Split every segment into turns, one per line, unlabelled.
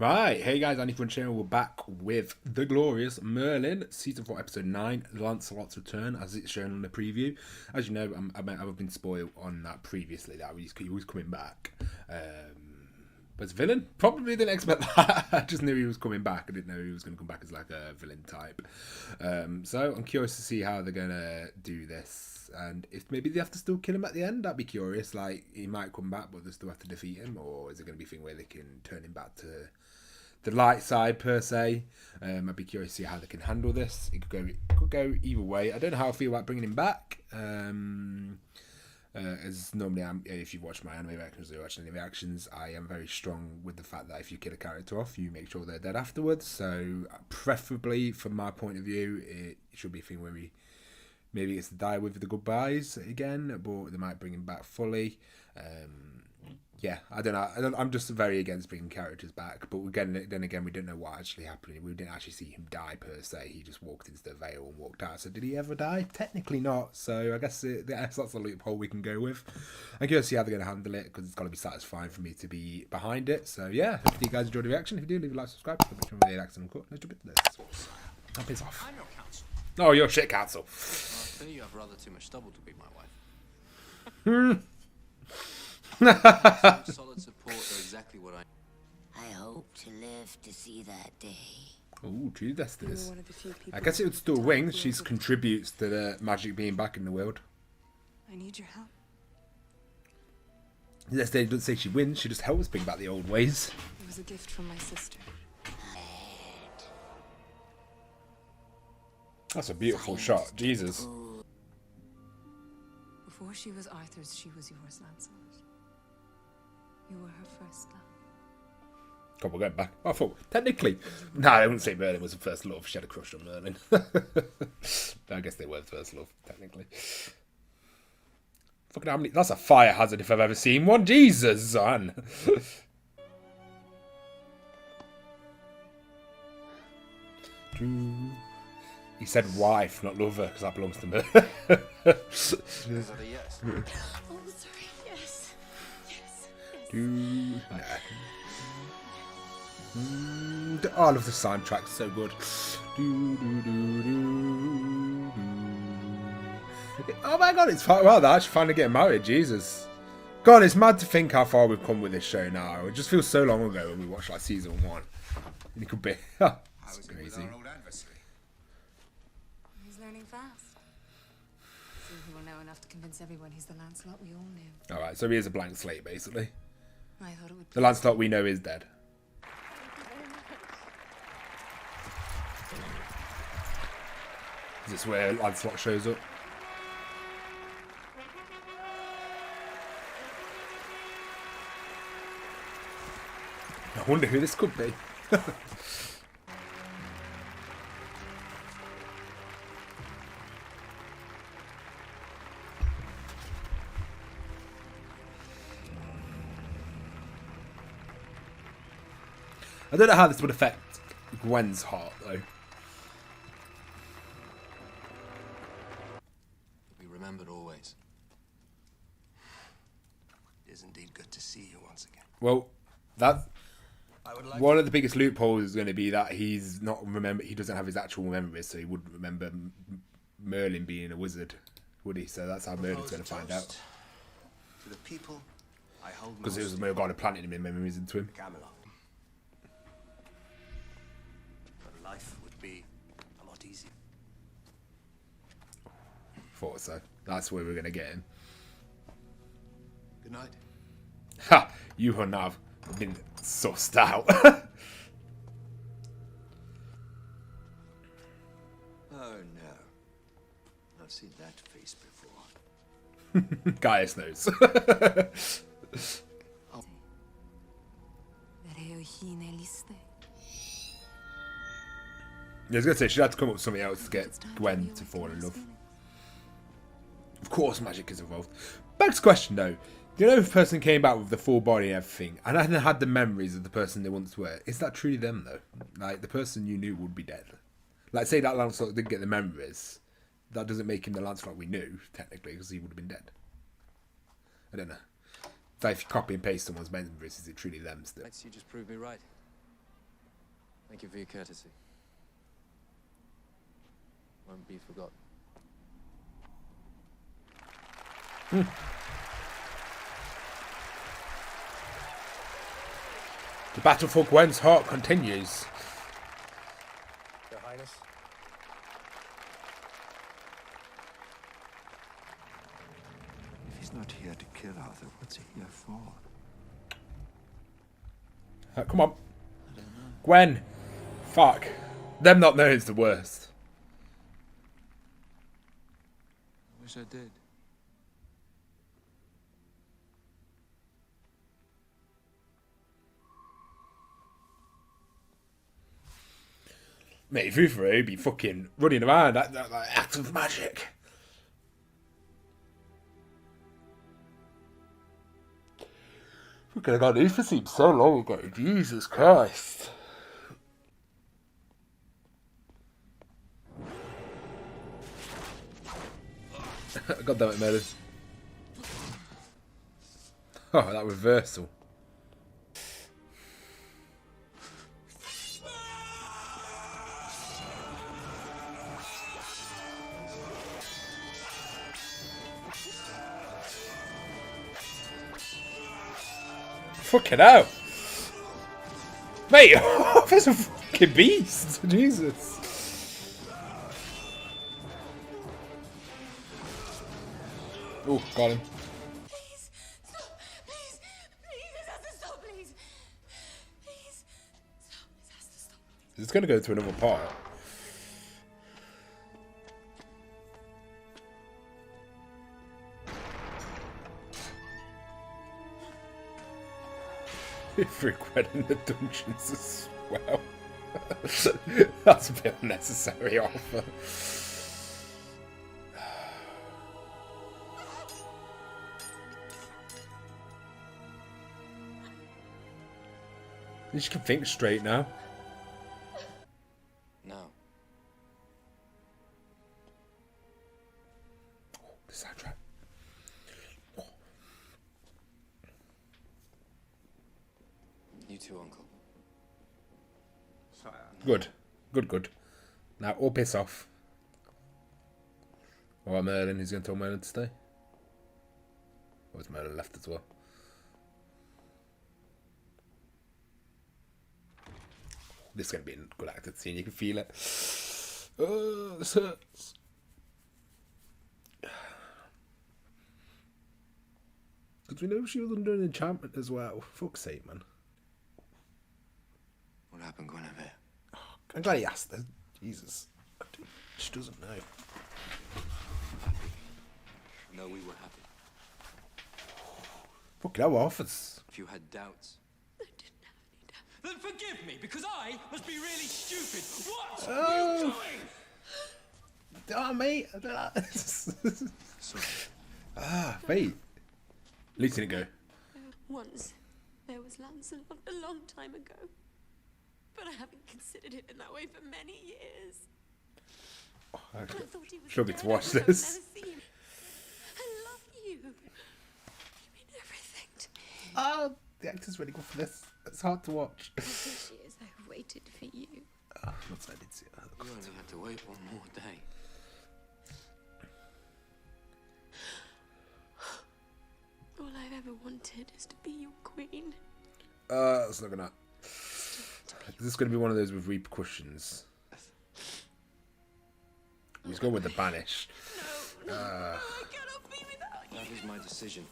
Right, hey guys, AniCrunch here. We're back with the glorious Merlin, season 4, episode 9, Lancelot's Return, as it's shown on the preview. As you know, I've been spoiled on that previously, that he was coming back. But as a villain, probably didn't expect that. I just knew he was coming back. I didn't know he was going to come back as like a villain type. So I'm curious to see how they're going to do this. And if maybe they have to still kill him at the end, I'd be curious. Like, he might come back, but they still have to defeat him. Or is it going to be a thing where they can turn him back to the light side per se? I'd be curious to see how they can handle this. It could go either way. I don't know how I feel about bringing him back. As normally, if you've watched my anime reactions or watched any reactions, I am very strong with the fact that if you kill a character off, you make sure they're dead afterwards. So, preferably, from my point of view, it should be a thing where maybe it's to die with the goodbyes again, but they might bring him back fully. Yeah, I don't know. I'm just very against bringing characters back. But then again, we don't know what actually happened. We didn't actually see him die per se. He just walked into the veil and walked out. So did he ever die? Technically not. So I guess that's the loophole we can go with. I'm curious to see how they're going to handle it, because it's got to be satisfying for me to be behind it. So yeah, hopefully you guys enjoyed the reaction. If you do, leave a like, subscribe. Make sure you like and cut. Let's jump into this. I'll piss off.
I'm your counsel.
Oh, you're shit counsel.
Well, you have rather too much stubble to be my wife. Solid support are exactly what
I hope to live to see that day.
Oh, gee, that's this. I guess it would still wings. She contributes to the magic being back in the world.
I need your help.
Yes, they don't say she wins. She just helps bring back the old ways.
It was a gift from my sister.
That's a beautiful shot. Jesus.
Before she was Arthur's, she was yours, Lancelot. You were her first love.
God, we're going back. I thought, technically, no, I wouldn't say Merlin was the first love. She had a crush on Merlin. I guess they were the first love, technically. Fucking how many? That's a fire hazard if I've ever seen one. Jesus, son. He said wife, not lover, because that belongs to me.
Is that a yes?
Oh, sorry. Yes.
Oh, I love the soundtrack, so good. Oh my god, it's wow, they're actually finally getting married, Jesus. God, it's mad to think how far we've come with this show now. It just feels so long ago when we watched like season 1. And it could be it's crazy.
He's learning fast. Soon he will know enough to convince everyone he's the Lancelot we all knew.
Alright, so he is a blank slate, basically.
I thought it would be
The Lancelot we know is dead. Is this where Lancelot shows up? I wonder who this could be. I don't know how this would affect Gwen's heart, though.
Be remembered always. It is indeed good to see you once again.
Well, that one of the biggest loopholes is going to be that he's not remember. He doesn't have his actual memories, so he wouldn't remember Merlin being a wizard, would he? So that's how Merlin's going to find out.
To the people, I hold
Because it was Merlin who planted him in memories into him.
Camelot. But life would be a lot easier.
Thought so. That's where we're going to get him.
Good night.
Ha! You have been sussed out.
Oh no. I've seen that face before.
Gaius knows. I was going to say, she'd have to come up with something else to get Gwen to fall in love. Of course magic is involved. Back to question though. Do you know if a person came back with the full body and everything, and hadn't had the memories of the person they once were, is that truly them though? Like, the person you knew would be dead. Like, say that Lancelot didn't get the memories. That doesn't make him the Lancelot we knew, technically, because he would have been dead. I don't know. So if you copy and paste someone's memories, is it truly them still?
You just proved me right. Thank you for your courtesy. Won't be forgotten.
The battle for Gwen's heart continues.
Your Highness?
If he's not here to kill Arthur, what's he here for?
Come on. Gwen. Fuck. Them not knowing is the worst.
I wish I did.
Mate, if you for it, he'd be fucking running around that act of magic. Fucking, I got this for seemed so long ago. Jesus Christ. God damn it, Merlin. Oh, that reversal. Fucking hell. Mate, there's a fucking beast. Jesus. Oh, got him.
Please, stop. Please, please, this has to stop, please. Please, stop. This has to stop.
It's going to go to another part. Threw Gwen in the dungeons as well. That's a bit unnecessary, Arthur. You can think straight now.
No.
The soundtrack.
You too, Uncle.
Sire.
Good. Good. Now, all piss off. Alright, Merlin, he's going to tell Merlin to stay. Or has Merlin left as well? This is going to be a good acted scene, you can feel it. Oh, this hurts. Because we know she was under an enchantment as well. Fuck's sake, man.
What happened, Guinevere?
I'm glad he asked her. Jesus. She doesn't know.
No, we were happy.
Fucking hell, Arthur's.
If you had doubts.
I didn't have any doubt.
Then forgive me, because I must be really stupid. What
Oh.
are you doing?
Oh, mate.
Sorry.
Mate. At least he didn't go.
Once, there was Lancelot a long time ago. But I haven't considered it in that way for many years. I thought he was
Struggle
dead.
to watch
I would
this.
never see him. I love you. You mean everything to me.
Oh, the actor's really good for this. It's hard to watch.
All these years I've waited for you.
Oh, not so I did see it.
You only had to wait one more day.
All I've ever wanted is to be your queen.
It's not gonna. Is this gonna be one of those with repercussions? He's going with the banish.
No, I cannot be without you.
That is my decision.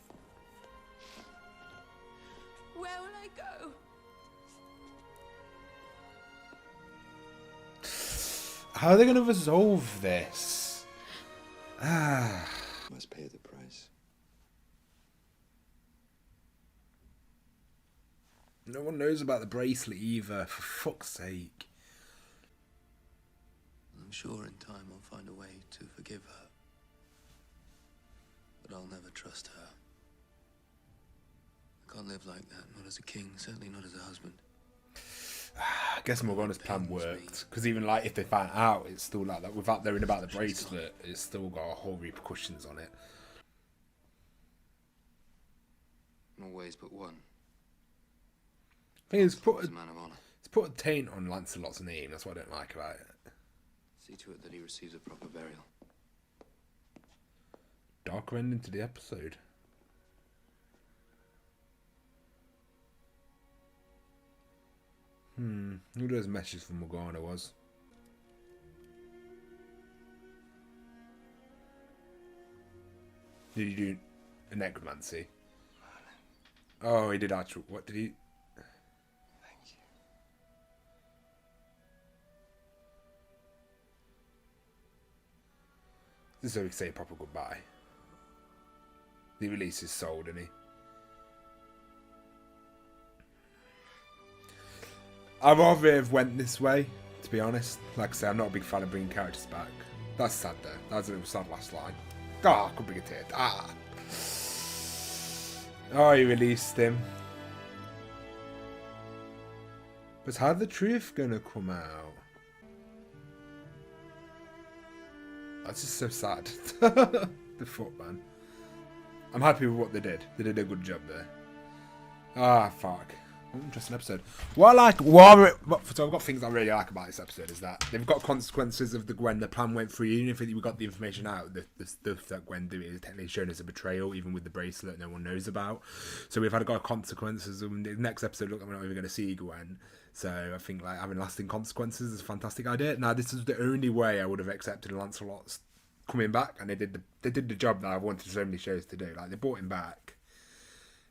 Where will I go?
How are they gonna resolve this?
Must pay the price.
No one knows about the bracelet either, for fuck's sake.
I'm sure in time I'll find a way to forgive her. But I'll never trust her. I can't live like that, not as a king, certainly not as a husband.
I guess Morgana's plan worked. Because even like if they find out, it's still like that. Without knowing about the bracelet, it's still got a whole repercussions on it.
In all ways but one.
Thing is,
He's a man of honor.
it's put a taint on Lancelot's name. That's what I don't like about it.
See to it that he receives a proper burial.
Darker ending to the episode. Who those messages from Morgana was? Did he do a necromancy? Oh, he did actual. What did he?
Thank you.
This is so we can say a proper goodbye. He released his soul, didn't he? I'd rather have went this way, to be honest. Like I say, I'm not a big fan of bringing characters back. That's sad though. That's a little sad last line. I could bring a tear. Oh, he released him. But how's the truth gonna come out? That's just so sad. The footman. I'm happy with what they did. They did a good job there. Fuck. Interesting episode. So I've got things I really like about this episode is that they've got consequences of the Gwen. The plan went through. Even if we got the information out, the stuff that Gwen did is technically shown as a betrayal, even with the bracelet no one knows about. So we've got consequences. And the next episode, look, we're not even going to see Gwen. So I think like having lasting consequences is a fantastic idea. Now this is the only way I would have accepted Lancelot's coming back, and they did the job that I wanted so many shows to do. Like they brought him back.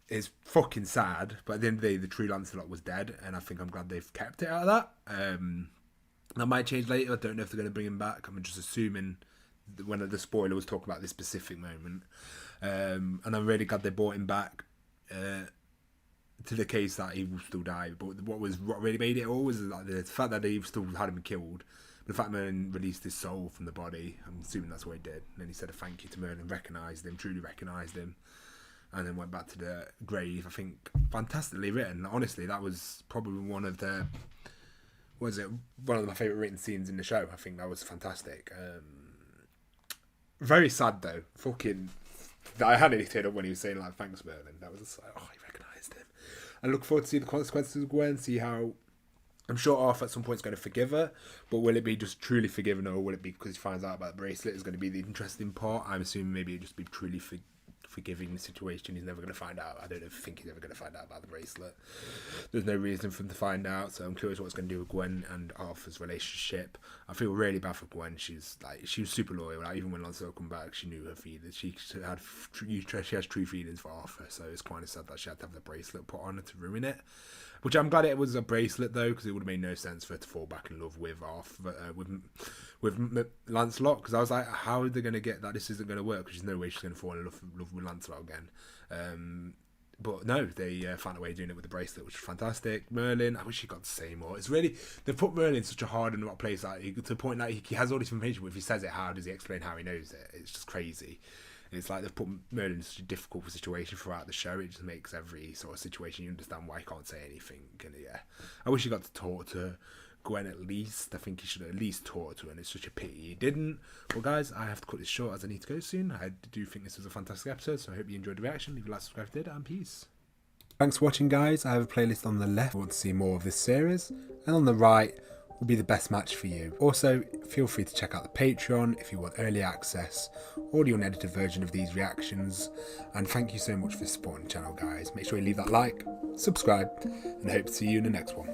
It's fucking sad, but at the end of the day, the true Lancelot was dead, and I think I'm glad they've kept it out of that. That might change later. I don't know if they're going to bring him back. I'm just assuming when the spoiler was talking about this specific moment, and I'm really glad they brought him back to the case that he will still die. But what really made it all was like the fact that they still had him killed. The fact Merlin released his soul from the body. I'm assuming that's what he did. And then he said a thank you to Merlin, truly recognised him. And then went back to the grave. I think fantastically written. Honestly, that was probably one of my favourite written scenes in the show. I think that was fantastic. Very sad though. Fucking, I had it up when he was saying like thanks Merlin. That was just like, oh, he recognised him. I look forward to seeing the consequences of Gwen. See how. I'm sure Arthur at some point is going to forgive her, but will it be just truly forgiven, or will it be because he finds out about the bracelet is going to be the interesting part? I'm assuming maybe it'll just be truly forgiving the situation. He's never going to find out. I don't think he's ever going to find out about the bracelet. There's no reason for him to find out, so I'm curious what it's going to do with Gwen and Arthur's relationship. I feel really bad for Gwen. She was super loyal. Like, even when Lancelot come back, she knew her feelings. She has true feelings for Arthur, so it's kind of sad that she had to have the bracelet put on her to ruin it. Which I'm glad it was a bracelet though, because it would have made no sense for her to fall back in love with with Lancelot. Because I was like, how are they going to get that? This isn't going to work. Because there's no way she's going to fall in love with Lancelot again. But no, they found a way of doing it with the bracelet, which was fantastic. Merlin, I wish he got to say more. It's really, they've put Merlin in such a hard and rock place to the point that he has all this information, but if he says it, how does he explain how he knows it? It's just crazy. And it's like they've put Merlin in such a difficult situation throughout the show. It just makes every sort of situation you understand why he can't say anything. And yeah, I wish he got to talk to Gwen at least. I think he should have at least talked to her, and it's such a pity he didn't. But guys, I have to cut this short as I need to go soon. I do think this was a fantastic episode, so I hope you enjoyed the reaction. Leave a like, subscribe if you did, and peace. Thanks for watching, guys. I have a playlist on the left if you want to see more of this series, and on the right will be the best match for you. Also, feel free to check out the Patreon if you want early access, audio and edited version of these reactions. And thank you so much for supporting the channel, guys. Make sure you leave that like, subscribe, and I hope to see you in the next one.